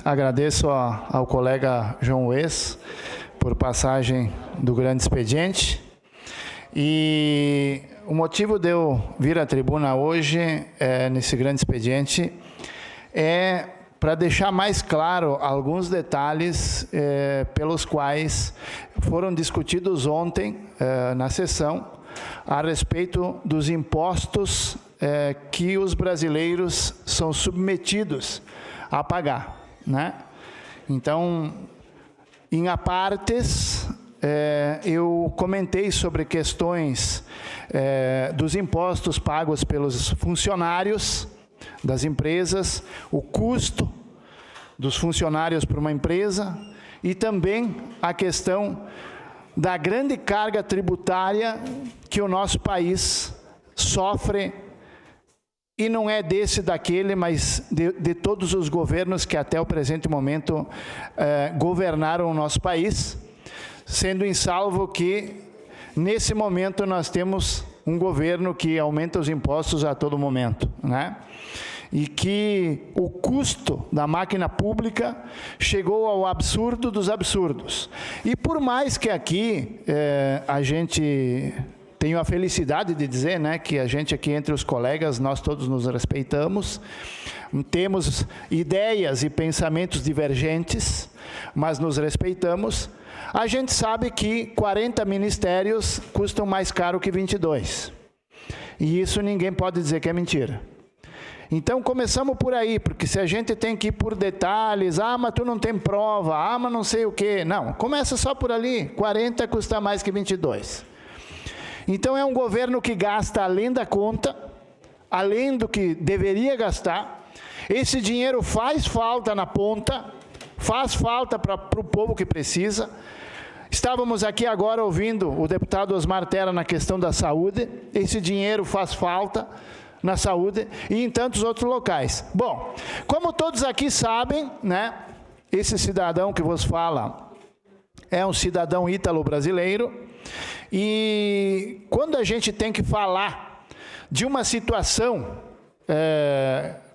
agradeço ao colega João Wes por passagem do grande expediente. E o motivo de eu vir à tribuna hoje, nesse grande expediente, é para deixar mais claro alguns detalhes pelos quais foram discutidos ontem na sessão a respeito dos impostos que os brasileiros são submetidos a pagar, né? Então, em apartes, eu comentei sobre questões dos impostos pagos pelos funcionários das empresas, o custo dos funcionários para uma empresa e também a questão da grande carga tributária que o nosso país sofre, e não é daquele, mas de todos os governos que até o presente momento governaram o nosso país, sendo insalvo que, nesse momento, nós temos um governo que aumenta os impostos a todo momento, né? E que o custo da máquina pública chegou ao absurdo dos absurdos. E por mais que aqui a gente tenha a felicidade de dizer, né, que a gente aqui entre os colegas, nós todos nos respeitamos, temos ideias e pensamentos divergentes, mas nos respeitamos, a gente sabe que 40 ministérios custam mais caro que 22. E isso ninguém pode dizer que é mentira. Então, começamos por aí, porque se a gente tem que ir por detalhes, mas tu não tem prova, mas não sei o quê. Não, começa só por ali, 40 custa mais que 22. Então, é um governo que gasta além da conta, além do que deveria gastar. Esse dinheiro faz falta na ponta, faz falta para o povo que precisa. Estávamos aqui agora ouvindo o deputado Osmar Terra na questão da saúde. Esse dinheiro faz falta na saúde e em tantos outros locais. Bom, como todos aqui sabem, né, esse cidadão que vos fala é um cidadão ítalo-brasileiro, e quando a gente tem que falar de uma situação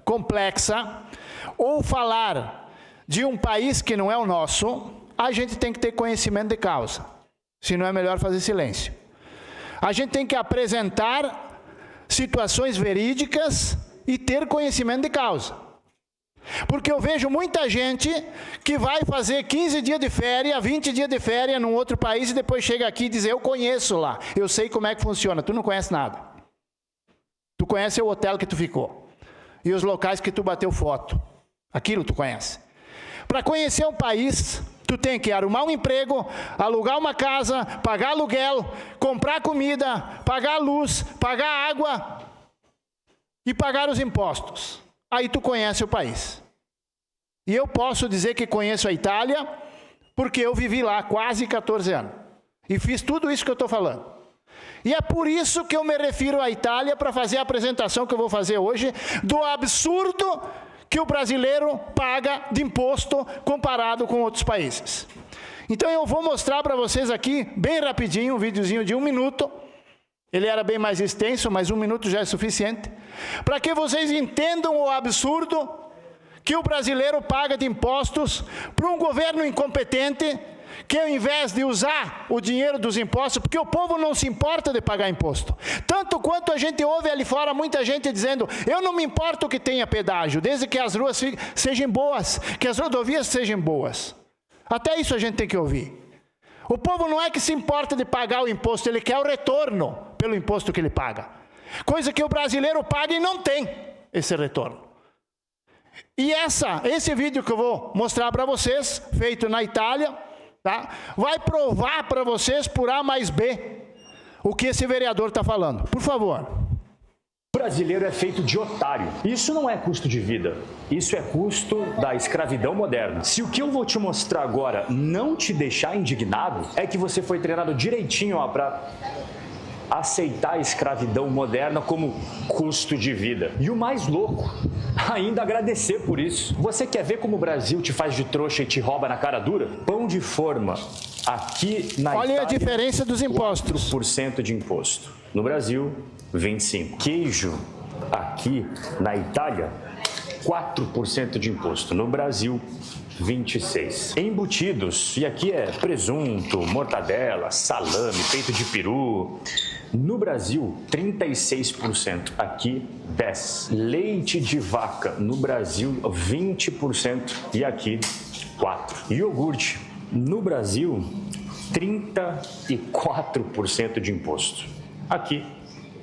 complexa, ou falar de um país que não é o nosso, a gente tem que ter conhecimento de causa, senão é melhor fazer silêncio. A gente tem que apresentar situações verídicas e ter conhecimento de causa. Porque eu vejo muita gente que vai fazer 15 dias de férias, 20 dias de férias num outro país e depois chega aqui e diz, eu conheço lá, eu sei como é que funciona. Tu não conhece nada. Tu conhece o hotel que tu ficou e os locais que tu bateu foto. Aquilo tu conhece. Para conhecer um país, tu tem que arrumar um emprego, alugar uma casa, pagar aluguel, comprar comida, pagar luz, pagar água e pagar os impostos. Aí tu conhece o país. E eu posso dizer que conheço a Itália, porque eu vivi lá quase 14 anos. E fiz tudo isso que eu estou falando. E é por isso que eu me refiro à Itália para fazer a apresentação que eu vou fazer hoje, do absurdo que o brasileiro paga de imposto comparado com outros países. Então eu vou mostrar para vocês aqui, bem rapidinho, um videozinho de 1 minuto. Ele era bem mais extenso, mas 1 minuto já é suficiente. Para que vocês entendam o absurdo que o brasileiro paga de impostos para um governo incompetente, que ao invés de usar o dinheiro dos impostos, porque o povo não se importa de pagar imposto. Tanto quanto a gente ouve ali fora muita gente dizendo, eu não me importo que tenha pedágio, desde que as ruas sejam boas, que as rodovias sejam boas. Até isso a gente tem que ouvir. O povo não é que se importa de pagar o imposto, ele quer o retorno pelo imposto que ele paga. Coisa que o brasileiro paga e não tem esse retorno. E esse vídeo que eu vou mostrar para vocês, feito na Itália, tá? Vai provar para vocês por A mais B o que esse vereador está falando. Por favor. O brasileiro é feito de otário. Isso não é custo de vida. Isso é custo da escravidão moderna. Se o que eu vou te mostrar agora não te deixar indignado, é que você foi treinado direitinho para aceitar a escravidão moderna como custo de vida. E o mais louco, ainda agradecer por isso. Você quer ver como o Brasil te faz de trouxa e te rouba na cara dura? Pão de forma, aqui na Itália... Olha a diferença dos impostos. 4% de imposto. No Brasil, 25%. Queijo, aqui na Itália, 4% de imposto. No Brasil, 26%. Embutidos, e aqui é presunto, mortadela, salame, peito de peru. No Brasil, 36%. Aqui, 10%. Leite de vaca. No Brasil, 20%. E aqui, 4%. Iogurte. No Brasil, 34% de imposto. Aqui,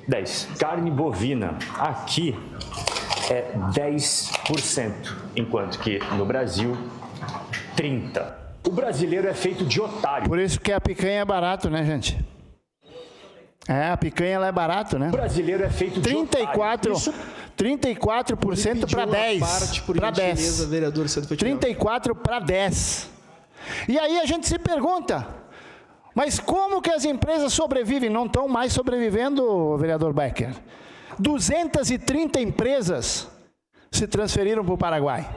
10%. Carne bovina. Aqui é 10%. Enquanto que no Brasil, 30%. O brasileiro é feito de otário. Por isso que a picanha é barato, né, gente? A picanha ela é barato, né? O brasileiro é feito de otário. 34% para 10%. Para 10%. 34 para 10%. E aí a gente se pergunta, mas como que as empresas sobrevivem? Não estão mais sobrevivendo, vereador Becker. 230 empresas se transferiram para o Paraguai.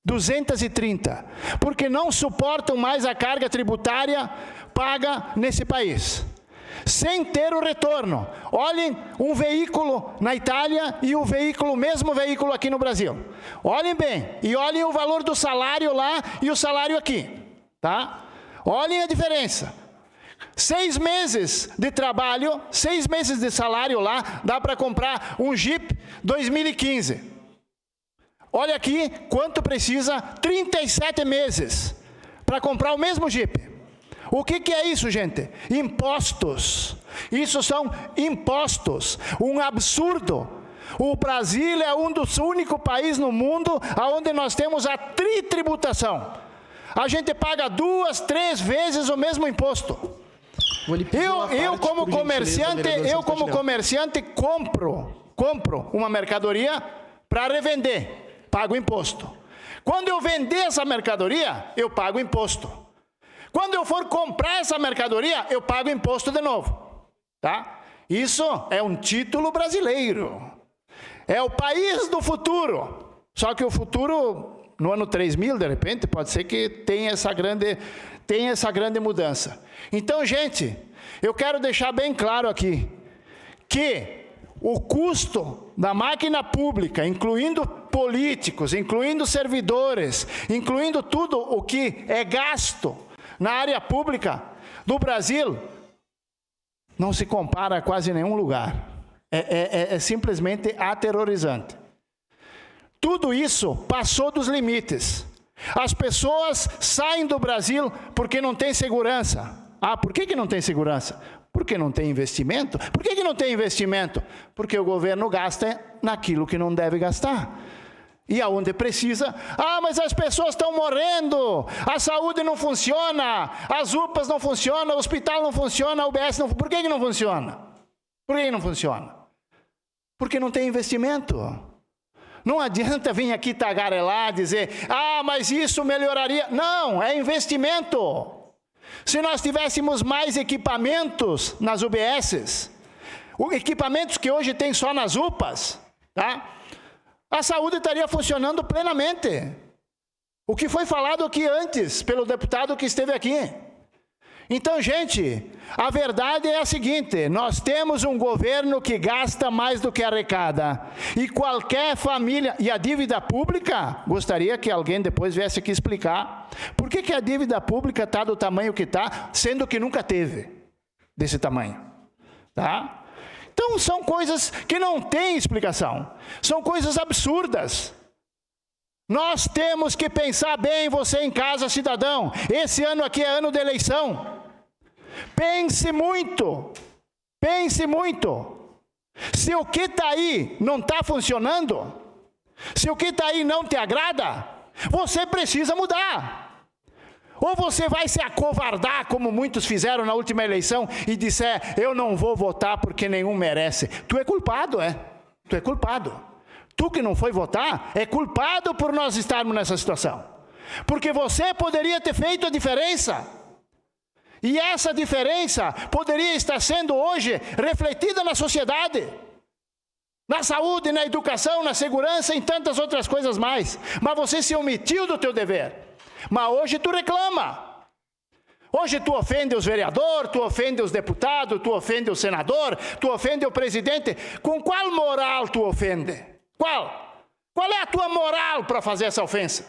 230. Porque não suportam mais a carga tributária paga nesse país. Sem ter o retorno. Olhem um veículo na Itália e o mesmo veículo aqui no Brasil. Olhem bem e olhem o valor do salário lá e o salário aqui. Tá? Olhem a diferença. 6 meses de trabalho, 6 meses de salário lá, dá para comprar um Jeep 2015. Olha aqui quanto precisa, 37 meses para comprar o mesmo Jeep. O que é isso, gente? Impostos. Isso são impostos. Um absurdo. O Brasil é um dos únicos países no mundo onde nós temos a tritributação. A gente paga 2, 3 vezes o mesmo imposto. Eu como comerciante compro uma mercadoria para revender, pago imposto. Quando eu vender essa mercadoria, eu pago imposto. Quando eu for comprar essa mercadoria, eu pago imposto de novo. Tá? Isso é um título brasileiro. É o país do futuro. Só que o futuro, no ano 3000, de repente, pode ser que tenha essa grande mudança. Então, gente, eu quero deixar bem claro aqui que o custo da máquina pública, incluindo políticos, incluindo servidores, incluindo tudo o que é gasto na área pública do Brasil, não se compara a quase nenhum lugar. É simplesmente aterrorizante. Tudo isso passou dos limites. As pessoas saem do Brasil porque não tem segurança. Por que não tem segurança? Porque não tem investimento. Por que não tem investimento? Porque o governo gasta naquilo que não deve gastar. E aonde precisa, mas as pessoas estão morrendo, a saúde não funciona, as UPAs não funcionam, o hospital não funciona, a UBS não funciona. Por que não funciona? Por que não funciona? Porque não tem investimento. Não adianta vir aqui tagarelar, dizer, mas isso melhoraria. Não, é investimento. Se nós tivéssemos mais equipamentos nas UBSs, equipamentos que hoje tem só nas UPAs, tá? A saúde estaria funcionando plenamente. O que foi falado aqui antes, pelo deputado que esteve aqui. Então, gente, a verdade é a seguinte, nós temos um governo que gasta mais do que arrecada. E qualquer família, e a dívida pública, gostaria que alguém depois viesse aqui explicar, por que a dívida pública está do tamanho que está, sendo que nunca teve desse tamanho. Tá? Então, são coisas que não têm explicação. São coisas absurdas. Nós temos que pensar bem, você em casa, cidadão. Esse ano aqui é ano de eleição. Pense muito. Pense muito. Se o que está aí não está funcionando, se o que está aí não te agrada, você precisa mudar. Ou você vai se acovardar, como muitos fizeram na última eleição, e disser, eu não vou votar porque nenhum merece. Tu é culpado, Tu é culpado. Tu que não foi votar, é culpado por nós estarmos nessa situação. Porque você poderia ter feito a diferença. E essa diferença poderia estar sendo hoje refletida na sociedade. Na saúde, na educação, na segurança, em tantas outras coisas mais. Mas você se omitiu do teu dever. Mas hoje tu reclama. Hoje tu ofende os vereadores, tu ofende os deputados, tu ofende o senador, tu ofende o presidente. Com qual moral tu ofende? Qual? Qual é a tua moral para fazer essa ofensa?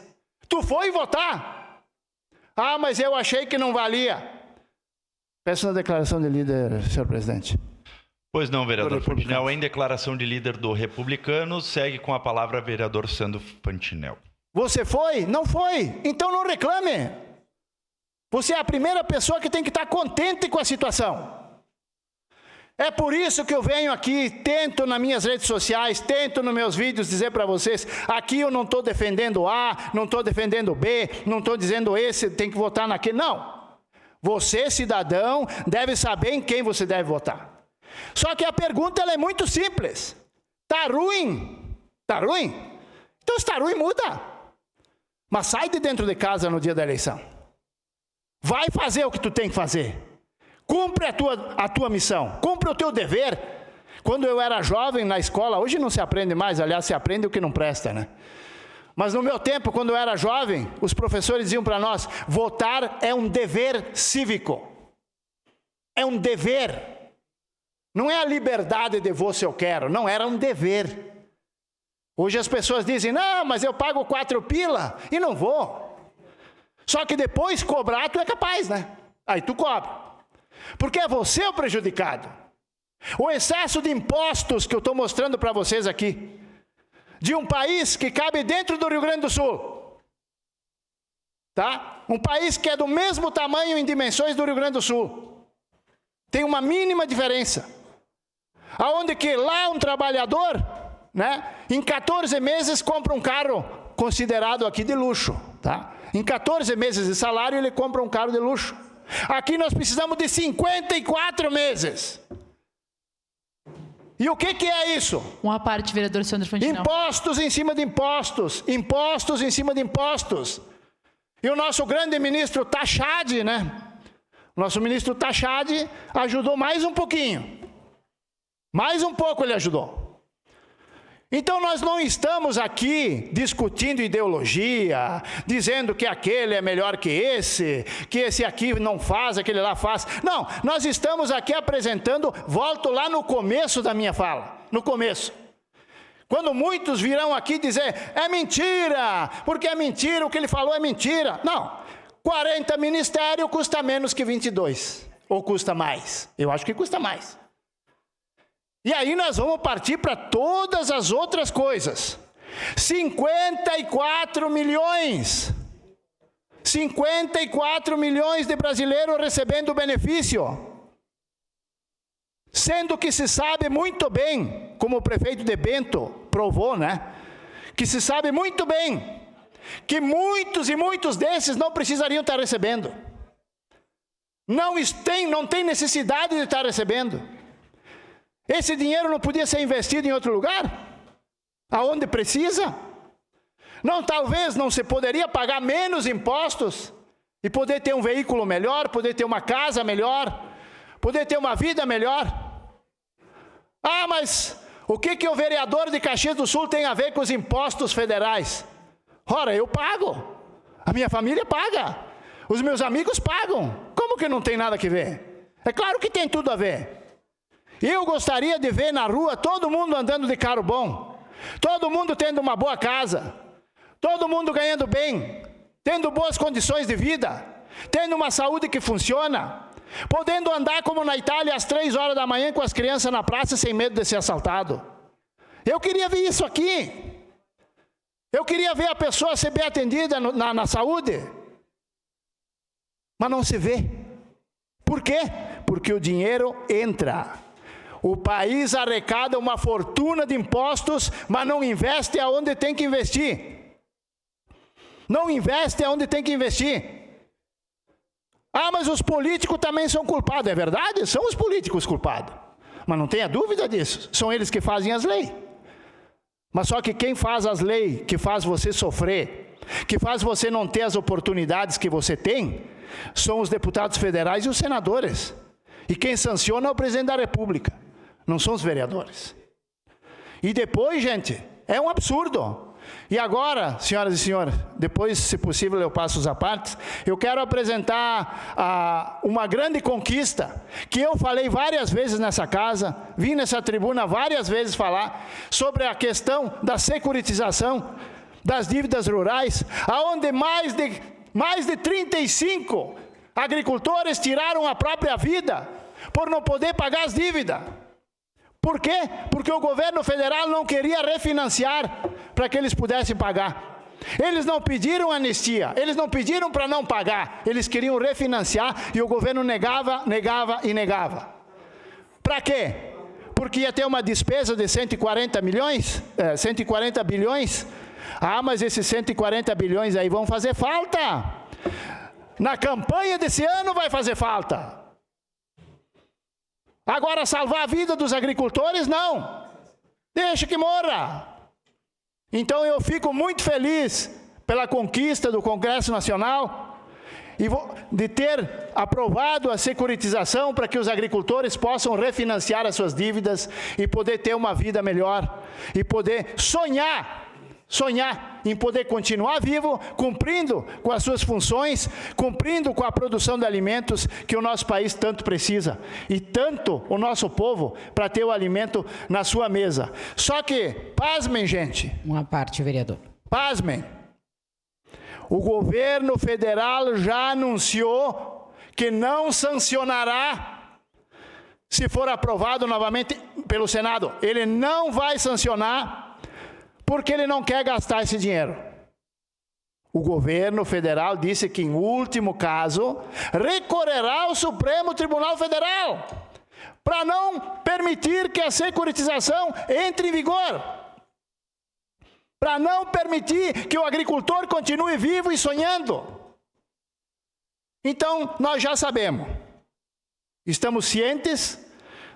Tu foi votar? Ah, mas eu achei que não valia. Peço uma declaração de líder, senhor presidente. Pois não, vereador Fantinel. Em declaração de líder do Republicano, segue com a palavra vereador Sandro Fantinel. Você foi? Não foi. Então não reclame. Você é a primeira pessoa que tem que estar contente com a situação. É por isso que eu venho aqui, tento nas minhas redes sociais, tento nos meus vídeos dizer para vocês, aqui eu não estou defendendo A, não estou defendendo B, não estou dizendo esse tem que votar naquele. Não. Você, cidadão, deve saber em quem você deve votar. Só que a pergunta ela é muito simples. Tá ruim? Tá ruim? Então se tá ruim, muda. Mas sai de dentro de casa no dia da eleição. Vai fazer o que tu tem que fazer. Cumpre a tua missão. Cumpre o teu dever. Quando eu era jovem na escola, hoje não se aprende mais, aliás, se aprende o que não presta, né? Mas no meu tempo, quando eu era jovem, os professores diziam para nós, votar é um dever cívico. É um dever. Não é a liberdade de vou se eu quero, não, era um dever. Hoje as pessoas dizem, não, mas eu pago 4 pila e não vou. Só que depois cobrar tu é capaz, né? Aí tu cobra. Porque é você o prejudicado. O excesso de impostos que eu estou mostrando para vocês aqui, de um país que cabe dentro do Rio Grande do Sul. Tá? Um país que é do mesmo tamanho em dimensões do Rio Grande do Sul. Tem uma mínima diferença. Aonde que lá um trabalhador, né, em 14 meses compra um carro considerado aqui de luxo, tá? Em 14 meses de salário ele compra um carro de luxo. Aqui nós precisamos de 54 meses. E o que é isso? Uma parte, vereador Sandro Fantinel. Impostos em cima de impostos, impostos em cima de impostos. E o nosso grande ministro Tachad, né? O nosso ministro Tachad ajudou mais um pouquinho. Mais um pouco ele ajudou. Então nós não estamos aqui discutindo ideologia, dizendo que aquele é melhor que esse aqui não faz, aquele lá faz. Não, nós estamos aqui apresentando, volto lá no começo da minha fala, no começo. Quando muitos virão aqui dizer, é mentira, porque é mentira, o que ele falou é mentira. Não, 40 ministérios custa menos que 22, ou custa mais? Eu acho que custa mais. E aí nós vamos partir para todas as outras coisas. 54 milhões. 54 milhões de brasileiros recebendo benefício. Sendo que se sabe muito bem, como o prefeito de Bento provou, né? Que se sabe muito bem que muitos e muitos desses não precisariam estar recebendo. Não tem necessidade de estar recebendo. Esse dinheiro não podia ser investido em outro lugar? Aonde precisa? Não, talvez não se poderia pagar menos impostos e poder ter um veículo melhor, poder ter uma casa melhor, poder ter uma vida melhor. Ah, mas o que o vereador de Caxias do Sul tem a ver com os impostos federais? Ora, eu pago, a minha família paga, os meus amigos pagam. Como que não tem nada a ver? É claro que tem tudo a ver. Eu gostaria de ver na rua todo mundo andando de carro bom, todo mundo tendo uma boa casa, todo mundo ganhando bem, tendo boas condições de vida, tendo uma saúde que funciona, podendo andar como na Itália às 3 horas da manhã com as crianças na praça sem medo de ser assaltado. Eu queria ver isso aqui. Eu queria ver a pessoa ser bem atendida na saúde, mas não se vê. Por quê? Porque o dinheiro entra. O país arrecada uma fortuna de impostos, mas não investe aonde tem que investir. Não investe aonde tem que investir. Ah, mas os políticos também são culpados. É verdade? São os políticos culpados. Mas não tenha dúvida disso. São eles que fazem as leis. Mas só que quem faz as leis, que faz você sofrer, que faz você não ter as oportunidades que você tem, são os deputados federais e os senadores. E quem sanciona é o presidente da República. Não são os vereadores. E depois, gente, é um absurdo. E agora, senhoras e senhores, depois, se possível, eu passo os apartes, eu quero apresentar uma grande conquista, que eu falei várias vezes nessa casa, vim nessa tribuna várias vezes falar sobre a questão da securitização das dívidas rurais, aonde mais de 35 agricultores tiraram a própria vida por não poder pagar as dívidas. Por quê? Porque o governo federal não queria refinanciar para que eles pudessem pagar. Eles não pediram anistia, eles não pediram para não pagar, eles queriam refinanciar e o governo negava, negava e negava. Para quê? Porque ia ter uma despesa de 140 bilhões. Ah, mas esses 140 bilhões aí vão fazer falta. Na campanha desse ano vai fazer falta. Agora, salvar a vida dos agricultores, não. Deixa que morra. Então, eu fico muito feliz pela conquista do Congresso Nacional e de ter aprovado a securitização para que os agricultores possam refinanciar as suas dívidas e poder ter uma vida melhor e poder sonhar em poder continuar vivo, cumprindo com as suas funções, cumprindo com a produção de alimentos que o nosso país tanto precisa, e tanto o nosso povo para ter o alimento na sua mesa. Só que, pasmem, gente. Uma parte, vereador. Pasmem. O governo federal já anunciou que não sancionará se for aprovado novamente pelo Senado. Ele não vai sancionar porque ele não quer gastar esse dinheiro. O governo federal disse que, em último caso, recorrerá ao Supremo Tribunal Federal para não permitir que a securitização entre em vigor, para não permitir que o agricultor continue vivo e sonhando. Então, nós já sabemos, estamos cientes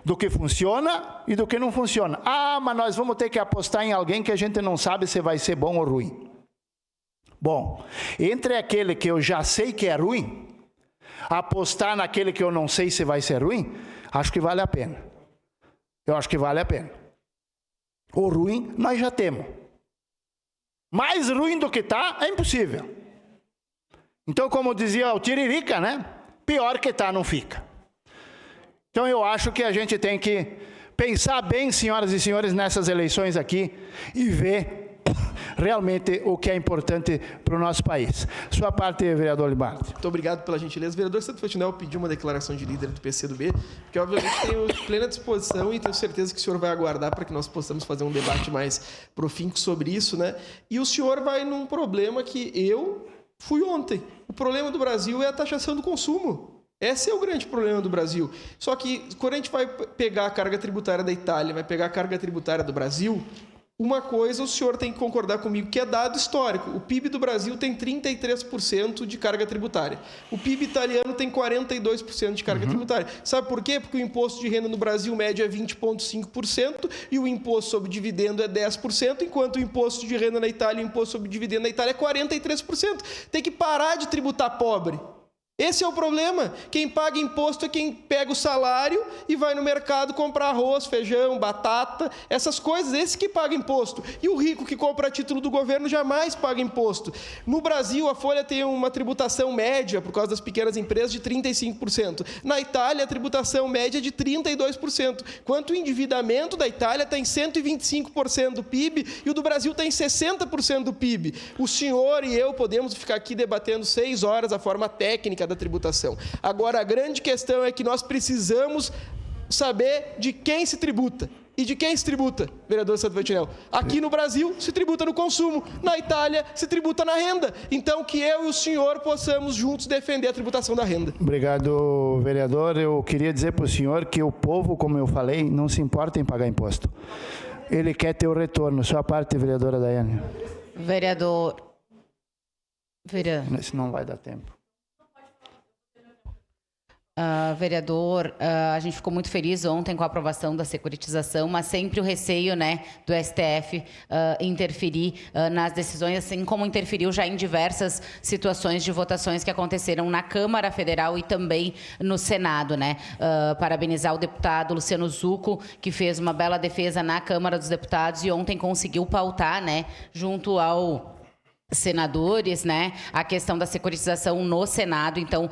do que funciona e do que não funciona. Ah, mas nós vamos ter que apostar em alguém que a gente não sabe se vai ser bom ou ruim. Bom, entre aquele que eu já sei que é ruim, apostar naquele que eu não sei se vai ser ruim, acho que vale a pena. Eu acho que vale a pena. O ruim nós já temos. Mais ruim do que está é impossível. Então, como dizia o Tiririca, né? Pior que está não fica. Então, eu acho que a gente tem que pensar bem, senhoras e senhores, nessas eleições aqui e ver realmente o que é importante para o nosso país. Sua parte, vereador Libardi. Muito obrigado pela gentileza. Vereador Santo Fontinel pediu uma declaração de líder do PCdoB, porque obviamente tenho plena disposição e tenho certeza que o senhor vai aguardar para que nós possamos fazer um debate mais profinco sobre isso, né? E o senhor vai num problema que eu fui ontem. O problema do Brasil é a taxação do consumo. Esse é o grande problema do Brasil. Só que quando a gente vai pegar a carga tributária da Itália, vai pegar a carga tributária do Brasil, uma coisa o senhor tem que concordar comigo, que é dado histórico. O PIB do Brasil tem 33% de carga tributária. O PIB italiano tem 42% de carga tributária. Sabe por quê? Porque o imposto de renda no Brasil médio é 20,5% e o imposto sobre dividendo é 10%, enquanto o imposto de renda na Itália e o imposto sobre dividendo na Itália é 43%. Tem que parar de tributar pobre. Esse é o problema. Quem paga imposto é quem pega o salário e vai no mercado comprar arroz, feijão, batata, essas coisas, esse que paga imposto. E o rico que compra a título do governo jamais paga imposto. No Brasil, a Folha tem uma tributação média, por causa das pequenas empresas, de 35%. Na Itália, a tributação média é de 32%. Quanto o endividamento da Itália está em 125% do PIB e o do Brasil está em 60% do PIB. O senhor e eu podemos ficar aqui debatendo 6 horas a forma técnica da tributação. Agora, a grande questão é que nós precisamos saber de quem se tributa. E de quem se tributa, vereador Santo Fontinel? Aqui no Brasil se tributa no consumo, na Itália se tributa na renda. Então, que eu e o senhor possamos juntos defender a tributação da renda. Obrigado, vereador. Eu queria dizer para o senhor que o povo, como eu falei, não se importa em pagar imposto. Ele quer ter o retorno. Sua parte, vereadora Daiane. Vereador... Isso não vai dar tempo. Vereador, a gente ficou muito feliz ontem com a aprovação da securitização, mas sempre o receio, né, do STF interferir nas decisões, assim como interferiu já em diversas situações de votações que aconteceram na Câmara Federal e também no Senado, né? Parabenizar o deputado Luciano Zucco, que fez uma bela defesa na Câmara dos Deputados e ontem conseguiu pautar, né, junto ao senadores, né, a questão da securitização no Senado. Então,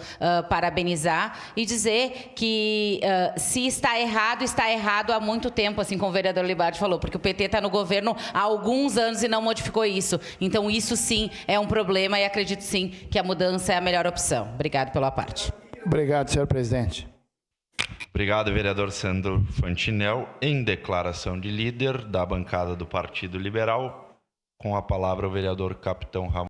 parabenizar e dizer que se está errado há muito tempo, assim como o vereador Libardi falou, porque o PT está no governo há alguns anos e não modificou isso. Então, isso sim é um problema e acredito sim que a mudança é a melhor opção. Obrigado pela parte. Obrigado, senhor presidente. Obrigado, vereador Sandro Fantinel. Em declaração de líder da bancada do Partido Liberal, com a palavra o vereador Capitão Ramon.